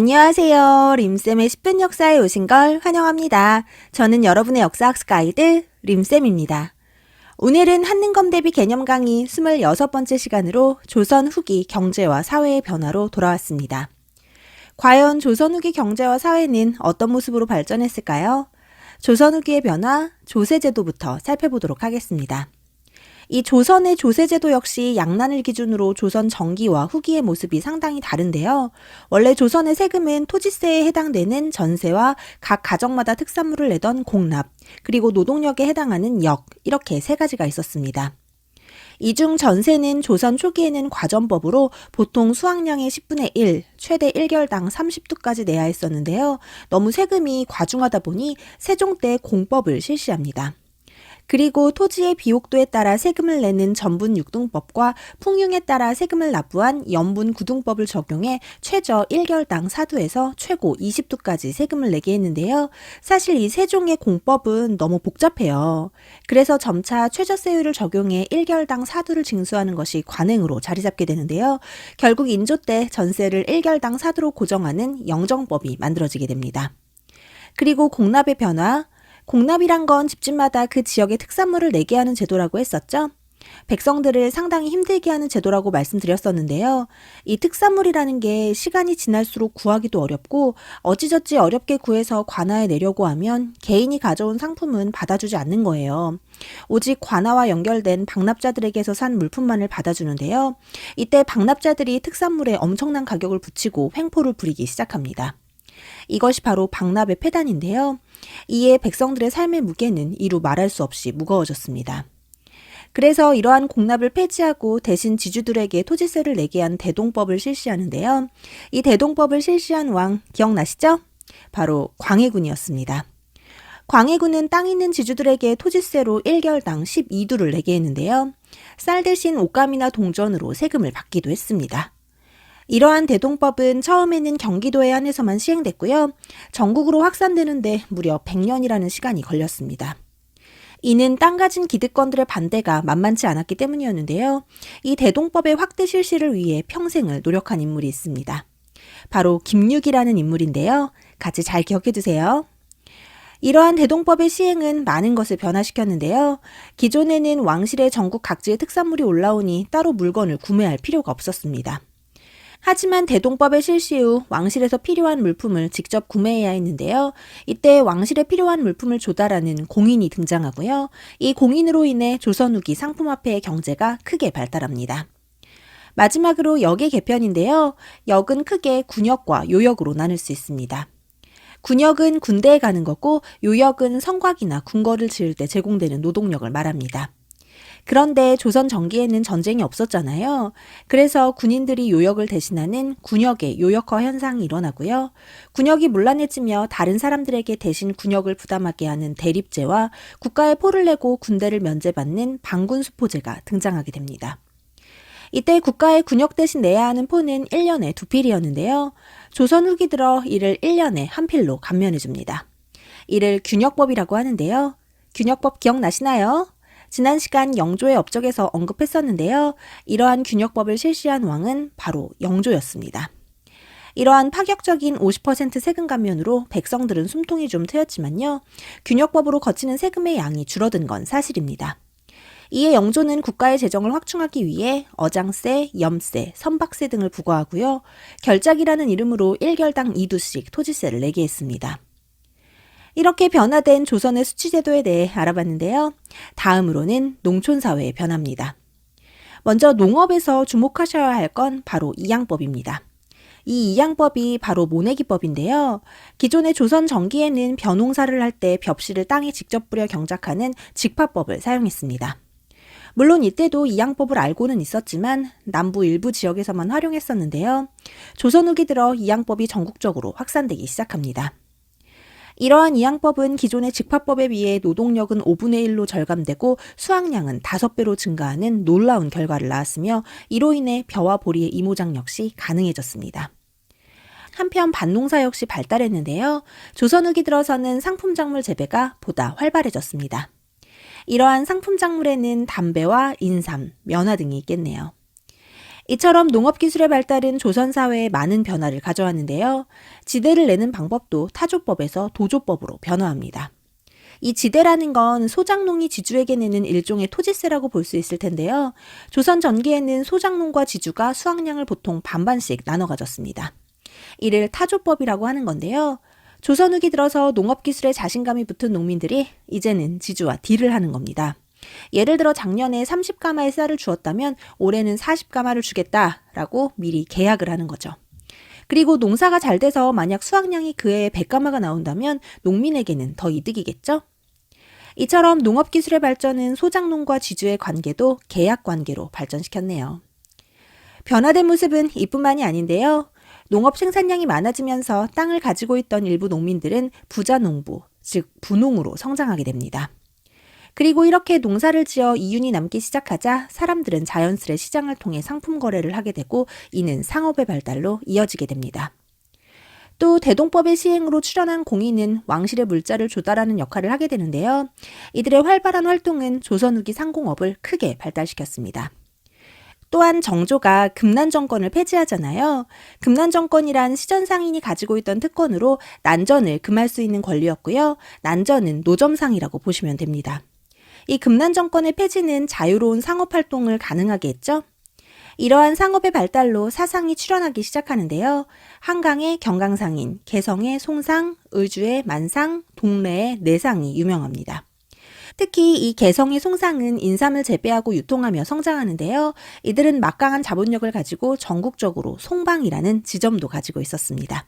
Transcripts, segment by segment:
안녕하세요. 림쌤의 10분 역사에 오신 걸 환영합니다. 저는 여러분의 역사학습 가이드 림쌤입니다. 오늘은 한능검 대비 개념 강의 26번째 시간으로 조선 후기 경제와 사회의 변화로 돌아왔습니다. 과연 조선 후기 경제와 사회는 어떤 모습으로 발전했을까요? 조선 후기의 변화, 조세제도부터 살펴보도록 하겠습니다. 이 조선의 조세제도 역시 양난을 기준으로 조선 전기와 후기의 모습이 상당히 다른데요. 원래 조선의 세금은 토지세에 해당되는 전세와 각 가정마다 특산물을 내던 공납, 그리고 노동력에 해당하는 역, 이렇게 세 가지가 있었습니다. 이 중 전세는 조선 초기에는 과전법으로 보통 수확량의 10분의 1, 최대 1결당 30두까지 내야 했었는데요. 너무 세금이 과중하다 보니 세종 때 공법을 실시합니다. 그리고 토지의 비옥도에 따라 세금을 내는 전분육등법과 풍융에 따라 세금을 납부한 연분구등법을 적용해 최저 1결당 4두에서 최고 20두까지 세금을 내게 했는데요. 사실 이 세종의 공법은 너무 복잡해요. 그래서 점차 최저세율을 적용해 1결당 4두를 징수하는 것이 관행으로 자리 잡게 되는데요. 결국 인조 때 전세를 1결당 4두로 고정하는 영정법이 만들어지게 됩니다. 그리고 공납의 변화, 공납이란 건 집집마다 그 지역의 특산물을 내게 하는 제도라고 했었죠. 백성들을 상당히 힘들게 하는 제도라고 말씀드렸었는데요. 이 특산물이라는 게 시간이 지날수록 구하기도 어렵고 어찌저찌 어렵게 구해서 관아에 내려고 하면 개인이 가져온 상품은 받아주지 않는 거예요. 오직 관아와 연결된 박납자들에게서 산 물품만을 받아주는데요. 이때 박납자들이 특산물에 엄청난 가격을 붙이고 횡포를 부리기 시작합니다. 이것이 바로 박납의 폐단인데요. 이에 백성들의 삶의 무게는 이루 말할 수 없이 무거워졌습니다. 그래서 이러한 공납을 폐지하고 대신 지주들에게 토지세를 내게 한 대동법을 실시하는데요. 이 대동법을 실시한 왕 기억나시죠? 바로 광해군이었습니다. 광해군은 땅 있는 지주들에게 토지세로 1결당 12두를 내게 했는데요. 쌀 대신 옷감이나 동전으로 세금을 받기도 했습니다. 이러한 대동법은 처음에는 경기도에 한해서만 시행됐고요. 전국으로 확산되는데 무려 100년이라는 시간이 걸렸습니다. 이는 땅 가진 기득권들의 반대가 만만치 않았기 때문이었는데요. 이 대동법의 확대 실시를 위해 평생을 노력한 인물이 있습니다. 바로 김육이라는 인물인데요. 같이 잘 기억해 두세요. 이러한 대동법의 시행은 많은 것을 변화시켰는데요. 기존에는 왕실의 전국 각지의 특산물이 올라오니 따로 물건을 구매할 필요가 없었습니다. 하지만 대동법의 실시 후 왕실에서 필요한 물품을 직접 구매해야 했는데요. 이때 왕실에 필요한 물품을 조달하는 공인이 등장하고요. 이 공인으로 인해 조선 후기 상품화폐의 경제가 크게 발달합니다. 마지막으로 역의 개편인데요. 역은 크게 군역과 요역으로 나눌 수 있습니다. 군역은 군대에 가는 거고 요역은 성곽이나 궁궐을 지을 때 제공되는 노동력을 말합니다. 그런데 조선 전기에는 전쟁이 없었잖아요. 그래서 군인들이 요역을 대신하는 군역의 요역화 현상이 일어나고요. 군역이 문란해지며 다른 사람들에게 대신 군역을 부담하게 하는 대립제와 국가에 포를 내고 군대를 면제받는 방군수포제가 등장하게 됩니다. 이때 국가에 군역 대신 내야 하는 포는 1년에 2필이었는데요. 조선 후기 들어 이를 1년에 1필로 감면해줍니다. 이를 균역법이라고 하는데요. 균역법 기억나시나요? 지난 시간 영조의 업적에서 언급했었는데요. 이러한 균역법을 실시한 왕은 바로 영조였습니다. 이러한 파격적인 50% 세금 감면으로 백성들은 숨통이 좀 트였지만요. 균역법으로 거치는 세금의 양이 줄어든 건 사실입니다. 이에 영조는 국가의 재정을 확충하기 위해 어장세, 염세, 선박세 등을 부과하고요. 결작이라는 이름으로 1결당 2두씩 토지세를 내게 했습니다. 이렇게 변화된 조선의 수치제도에 대해 알아봤는데요. 다음으로는 농촌사회의 변화입니다. 먼저 농업에서 주목하셔야 할 건 바로 이양법입니다. 이 이양법이 바로 모내기법인데요. 기존의 조선 전기에는 벼농사를 할 때 벽실을 땅에 직접 뿌려 경작하는 직파법을 사용했습니다. 물론 이때도 이양법을 알고는 있었지만 남부 일부 지역에서만 활용했었는데요. 조선 후기 들어 이양법이 전국적으로 확산되기 시작합니다. 이러한 이양법은 기존의 직파법에 비해 노동력은 5분의 1로 절감되고 수확량은 5배로 증가하는 놀라운 결과를 낳았으며 이로 인해 벼와 보리의 이모작 역시 가능해졌습니다. 한편 밭농사 역시 발달했는데요. 조선 후기 들어서는 상품작물 재배가 보다 활발해졌습니다. 이러한 상품작물에는 담배와 인삼, 면화 등이 있겠네요. 이처럼 농업기술의 발달은 조선 사회에 많은 변화를 가져왔는데요. 지대를 내는 방법도 타조법에서 도조법으로 변화합니다. 이 지대라는 건 소작농이 지주에게 내는 일종의 토지세라고 볼 수 있을 텐데요. 조선 전기에는 소작농과 지주가 수확량을 보통 반반씩 나눠 가졌습니다. 이를 타조법이라고 하는 건데요. 조선 후기 들어서 농업기술에 자신감이 붙은 농민들이 이제는 지주와 딜을 하는 겁니다. 예를 들어 작년에 30가마의 쌀을 주었다면 올해는 40가마를 주겠다라고 미리 계약을 하는 거죠. 그리고 농사가 잘 돼서 만약 수확량이 그 해에 100가마가 나온다면 농민에게는 더 이득이겠죠? 이처럼 농업기술의 발전은 소작농과 지주의 관계도 계약 관계로 발전시켰네요. 변화된 모습은 이뿐만이 아닌데요. 농업 생산량이 많아지면서 땅을 가지고 있던 일부 농민들은 부자농부, 즉 부농으로 성장하게 됩니다. 그리고 이렇게 농사를 지어 이윤이 남기 시작하자 사람들은 자연스레 시장을 통해 상품 거래를 하게 되고 이는 상업의 발달로 이어지게 됩니다. 또 대동법의 시행으로 출현한 공인은 왕실의 물자를 조달하는 역할을 하게 되는데요. 이들의 활발한 활동은 조선 후기 상공업을 크게 발달시켰습니다. 또한 정조가 금난정권을 폐지하잖아요. 금난정권이란 시전상인이 가지고 있던 특권으로 난전을 금할 수 있는 권리였고요. 난전은 노점상이라고 보시면 됩니다. 이 금난정권의 폐지는 자유로운 상업활동을 가능하게 했죠. 이러한 상업의 발달로 사상이 출현하기 시작하는데요. 한강의 경강상인, 개성의 송상, 의주의 만상, 동래의 내상이 유명합니다. 특히 이 개성의 송상은 인삼을 재배하고 유통하며 성장하는데요. 이들은 막강한 자본력을 가지고 전국적으로 송방이라는 지점도 가지고 있었습니다.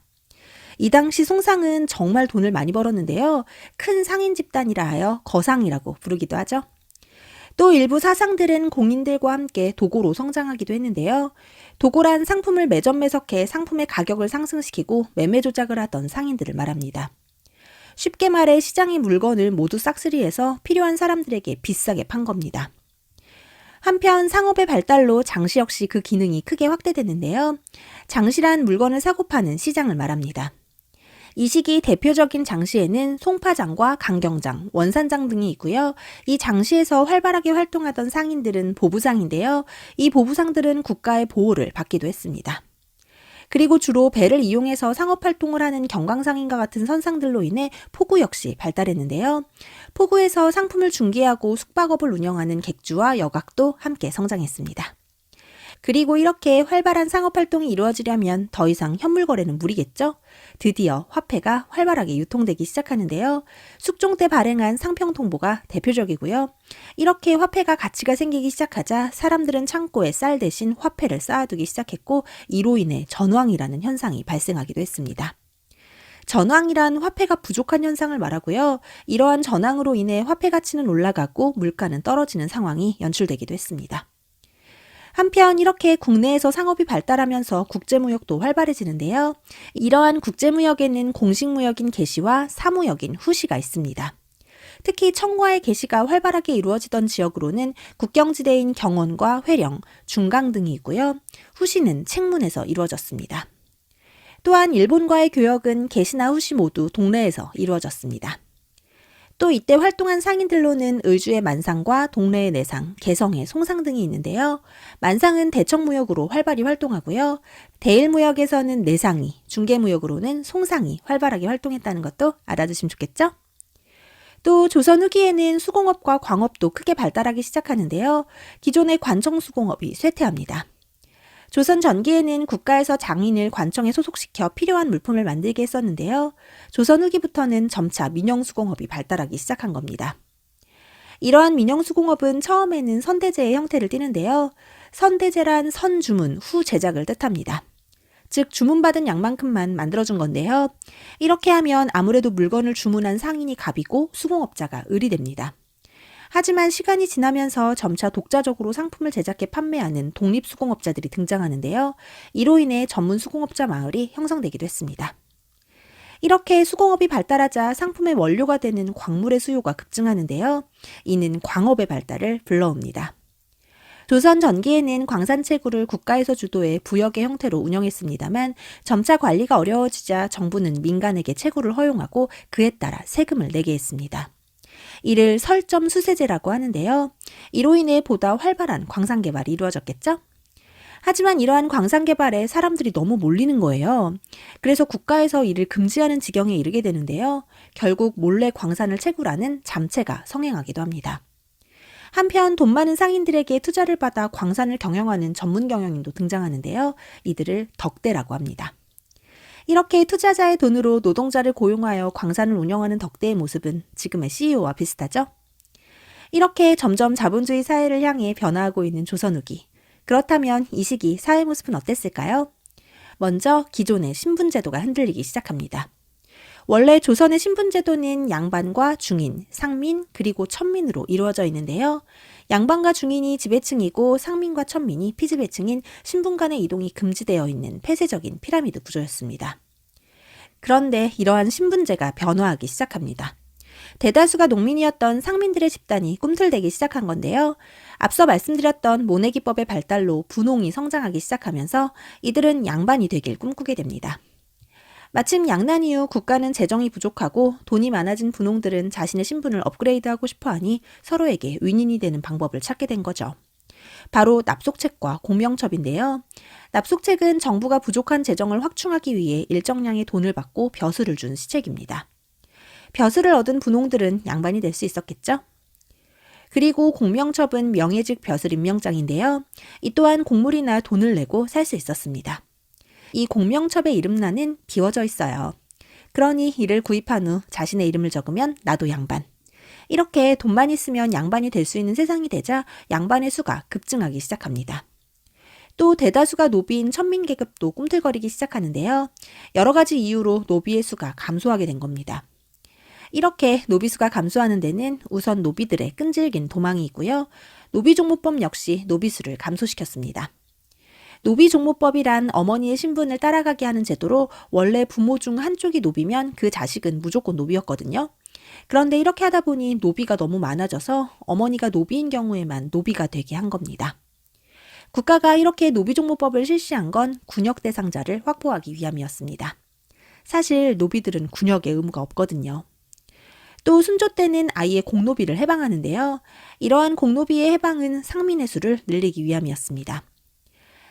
이 당시 송상은 정말 돈을 많이 벌었는데요. 큰 상인 집단이라 하여 거상이라고 부르기도 하죠. 또 일부 사상들은 공인들과 함께 도고로 성장하기도 했는데요. 도고란 상품을 매점매석해 상품의 가격을 상승시키고 매매 조작을 하던 상인들을 말합니다. 쉽게 말해 시장의 물건을 모두 싹쓸이해서 필요한 사람들에게 비싸게 판 겁니다. 한편 상업의 발달로 장시 역시 그 기능이 크게 확대됐는데요. 장시란 물건을 사고 파는 시장을 말합니다. 이 시기 대표적인 장시에는 송파장과 강경장, 원산장 등이 있고요. 이 장시에서 활발하게 활동하던 상인들은 보부상인데요. 이 보부상들은 국가의 보호를 받기도 했습니다. 그리고 주로 배를 이용해서 상업활동을 하는 경강상인과 같은 선상들로 인해 포구 역시 발달했는데요. 포구에서 상품을 중개하고 숙박업을 운영하는 객주와 여각도 함께 성장했습니다. 그리고 이렇게 활발한 상업활동이 이루어지려면 더 이상 현물 거래는 무리겠죠? 드디어 화폐가 활발하게 유통되기 시작하는데요. 숙종 때 발행한 상평통보가 대표적이고요. 이렇게 화폐가 가치가 생기기 시작하자 사람들은 창고에 쌀 대신 화폐를 쌓아두기 시작했고 이로 인해 전황이라는 현상이 발생하기도 했습니다. 전황이란 화폐가 부족한 현상을 말하고요. 이러한 전황으로 인해 화폐 가치는 올라가고 물가는 떨어지는 상황이 연출되기도 했습니다. 한편 이렇게 국내에서 상업이 발달하면서 국제무역도 활발해지는데요. 이러한 국제무역에는 공식무역인 개시와 사무역인 후시가 있습니다. 특히 청과의 개시가 활발하게 이루어지던 지역으로는 국경지대인 경원과 회령, 중강 등이 있고요. 후시는 책문에서 이루어졌습니다. 또한 일본과의 교역은 개시나 후시 모두 동래에서 이루어졌습니다. 또 이때 활동한 상인들로는 의주의 만상과 동래의 내상, 개성의 송상 등이 있는데요. 만상은 대청무역으로 활발히 활동하고요. 대일무역에서는 내상이, 중개무역으로는 송상이 활발하게 활동했다는 것도 알아두시면 좋겠죠? 또 조선 후기에는 수공업과 광업도 크게 발달하기 시작하는데요. 기존의 관청수공업이 쇠퇴합니다. 조선 전기에는 국가에서 장인을 관청에 소속시켜 필요한 물품을 만들게 했었는데요. 조선 후기부터는 점차 민영수공업이 발달하기 시작한 겁니다. 이러한 민영수공업은 처음에는 선대제의 형태를 띠는데요. 선대제란 선주문, 후 제작을 뜻합니다. 즉 주문받은 양만큼만 만들어준 건데요. 이렇게 하면 아무래도 물건을 주문한 상인이 갑이고 수공업자가 을이 됩니다. 하지만 시간이 지나면서 점차 독자적으로 상품을 제작해 판매하는 독립수공업자들이 등장하는데요. 이로 인해 전문 수공업자 마을이 형성되기도 했습니다. 이렇게 수공업이 발달하자 상품의 원료가 되는 광물의 수요가 급증하는데요. 이는 광업의 발달을 불러옵니다. 조선 전기에는 광산채굴을 국가에서 주도해 부역의 형태로 운영했습니다만 점차 관리가 어려워지자 정부는 민간에게 채굴을 허용하고 그에 따라 세금을 내게 했습니다. 이를 설점 수세제라고 하는데요. 이로 인해 보다 활발한 광산 개발이 이루어졌겠죠? 하지만 이러한 광산 개발에 사람들이 너무 몰리는 거예요. 그래서 국가에서 이를 금지하는 지경에 이르게 되는데요. 결국 몰래 광산을 채굴하는 잠채가 성행하기도 합니다. 한편 돈 많은 상인들에게 투자를 받아 광산을 경영하는 전문 경영인도 등장하는데요. 이들을 덕대라고 합니다. 이렇게 투자자의 돈으로 노동자를 고용하여 광산을 운영하는 덕대의 모습은 지금의 CEO와 비슷하죠? 이렇게 점점 자본주의 사회를 향해 변화하고 있는 조선 후기. 그렇다면 이 시기 사회 모습은 어땠을까요? 먼저 기존의 신분제도가 흔들리기 시작합니다. 원래 조선의 신분제도는 양반과 중인, 상민, 그리고 천민으로 이루어져 있는데요. 양반과 중인이 지배층이고 상민과 천민이 피지배층인 신분 간의 이동이 금지되어 있는 폐쇄적인 피라미드 구조였습니다. 그런데 이러한 신분제가 변화하기 시작합니다. 대다수가 농민이었던 상민들의 집단이 꿈틀대기 시작한 건데요. 앞서 말씀드렸던 모내기법의 발달로 분홍이 성장하기 시작하면서 이들은 양반이 되길 꿈꾸게 됩니다. 마침 양난 이후 국가는 재정이 부족하고 돈이 많아진 분홍들은 자신의 신분을 업그레이드하고 싶어하니 서로에게 윈윈이 되는 방법을 찾게 된 거죠. 바로 납속책과 공명첩인데요. 납속책은 정부가 부족한 재정을 확충하기 위해 일정량의 돈을 받고 벼슬을 준 시책입니다. 벼슬을 얻은 분홍들은 양반이 될 수 있었겠죠? 그리고 공명첩은 명예직 벼슬 임명장인데요. 이 또한 곡물이나 돈을 내고 살 수 있었습니다. 이 공명첩의 이름란은 비워져 있어요. 그러니 이를 구입한 후 자신의 이름을 적으면 나도 양반. 이렇게 돈만 있으면 양반이 될 수 있는 세상이 되자 양반의 수가 급증하기 시작합니다. 또 대다수가 노비인 천민계급도 꿈틀거리기 시작하는데요. 여러 가지 이유로 노비의 수가 감소하게 된 겁니다. 이렇게 노비 수가 감소하는 데는 우선 노비들의 끈질긴 도망이 있고요. 노비종모법 역시 노비 수를 감소시켰습니다. 노비종모법이란 어머니의 신분을 따라가게 하는 제도로 원래 부모 중 한쪽이 노비면 그 자식은 무조건 노비였거든요. 그런데 이렇게 하다 보니 노비가 너무 많아져서 어머니가 노비인 경우에만 노비가 되게 한 겁니다. 국가가 이렇게 노비종모법을 실시한 건 군역 대상자를 확보하기 위함이었습니다. 사실 노비들은 군역에 의무가 없거든요. 또 순조 때는 아예 공노비를 해방하는데요. 이러한 공노비의 해방은 상민의 수를 늘리기 위함이었습니다.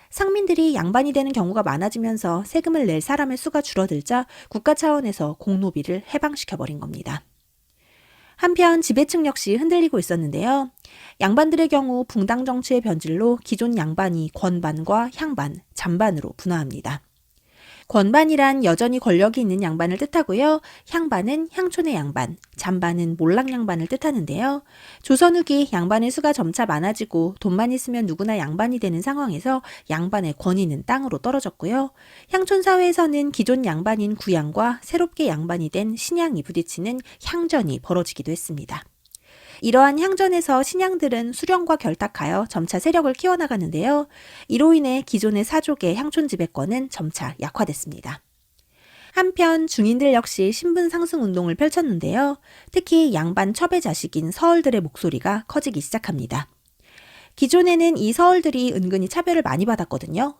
상민들이 양반이 되는 경우가 많아지면서 세금을 낼 사람의 수가 줄어들자 국가 차원에서 공노비를 해방시켜버린 겁니다. 한편 지배층 역시 흔들리고 있었는데요. 양반들의 경우 붕당 정치의 변질로 기존 양반이 권반과 향반, 잔반으로 분화합니다. 권반이란 여전히 권력이 있는 양반을 뜻하고요. 향반은 향촌의 양반, 잔반은 몰락 양반을 뜻하는데요. 조선 후기 양반의 수가 점차 많아지고 돈만 있으면 누구나 양반이 되는 상황에서 양반의 권위는 땅으로 떨어졌고요. 향촌 사회에서는 기존 양반인 구양과 새롭게 양반이 된 신양이 부딪히는 향전이 벌어지기도 했습니다. 이러한 향전에서 신양들은 수령과 결탁하여 점차 세력을 키워나가는데요. 이로 인해 기존의 사족의 향촌 지배권은 점차 약화됐습니다. 한편 중인들 역시 신분 상승 운동을 펼쳤는데요. 특히 양반 첩의 자식인 서얼들의 목소리가 커지기 시작합니다. 기존에는 이 서얼들이 은근히 차별을 많이 받았거든요.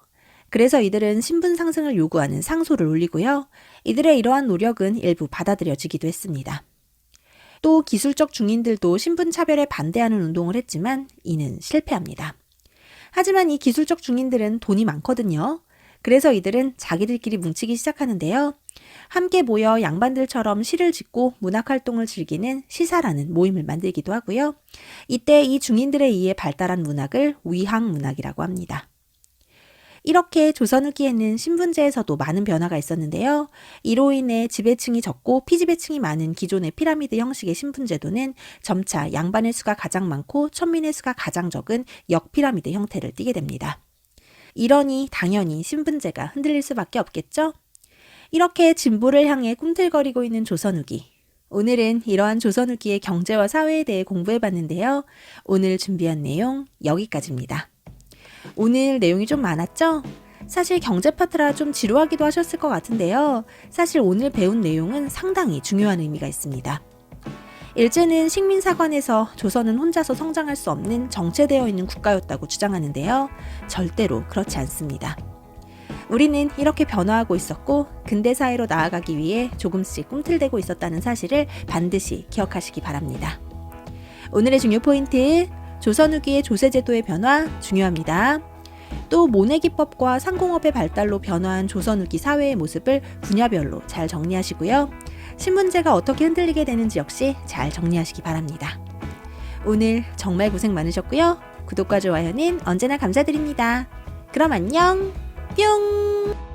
그래서 이들은 신분 상승을 요구하는 상소를 올리고요. 이들의 이러한 노력은 일부 받아들여지기도 했습니다. 또 기술적 중인들도 신분차별에 반대하는 운동을 했지만 이는 실패합니다. 하지만 이 기술적 중인들은 돈이 많거든요. 그래서 이들은 자기들끼리 뭉치기 시작하는데요. 함께 모여 양반들처럼 시를 짓고 문학활동을 즐기는 시사라는 모임을 만들기도 하고요. 이때 이 중인들에 의해 발달한 문학을 위학문학이라고 합니다. 이렇게 조선 후기에는 신분제에서도 많은 변화가 있었는데요. 이로 인해 지배층이 적고 피지배층이 많은 기존의 피라미드 형식의 신분제도는 점차 양반의 수가 가장 많고 천민의 수가 가장 적은 역피라미드 형태를 띠게 됩니다. 이러니 당연히 신분제가 흔들릴 수밖에 없겠죠? 이렇게 진보를 향해 꿈틀거리고 있는 조선 후기. 오늘은 이러한 조선 후기의 경제와 사회에 대해 공부해봤는데요. 오늘 준비한 내용 여기까지입니다. 오늘 내용이 좀 많았죠? 사실 경제 파트라 좀 지루하기도 하셨을 것 같은데요. 사실 오늘 배운 내용은 상당히 중요한 의미가 있습니다. 일제는 식민사관에서 조선은 혼자서 성장할 수 없는 정체되어 있는 국가였다고 주장하는데요. 절대로 그렇지 않습니다. 우리는 이렇게 변화하고 있었고 근대사회로 나아가기 위해 조금씩 꿈틀대고 있었다는 사실을 반드시 기억하시기 바랍니다. 오늘의 중요 포인트, 조선 후기의 조세제도의 변화 중요합니다. 또 모내기법과 상공업의 발달로 변화한 조선 후기 사회의 모습을 분야별로 잘 정리하시고요. 신문제가 어떻게 흔들리게 되는지 역시 잘 정리하시기 바랍니다. 오늘 정말 고생 많으셨고요. 구독과 좋아요는 언제나 감사드립니다. 그럼 안녕! 뿅!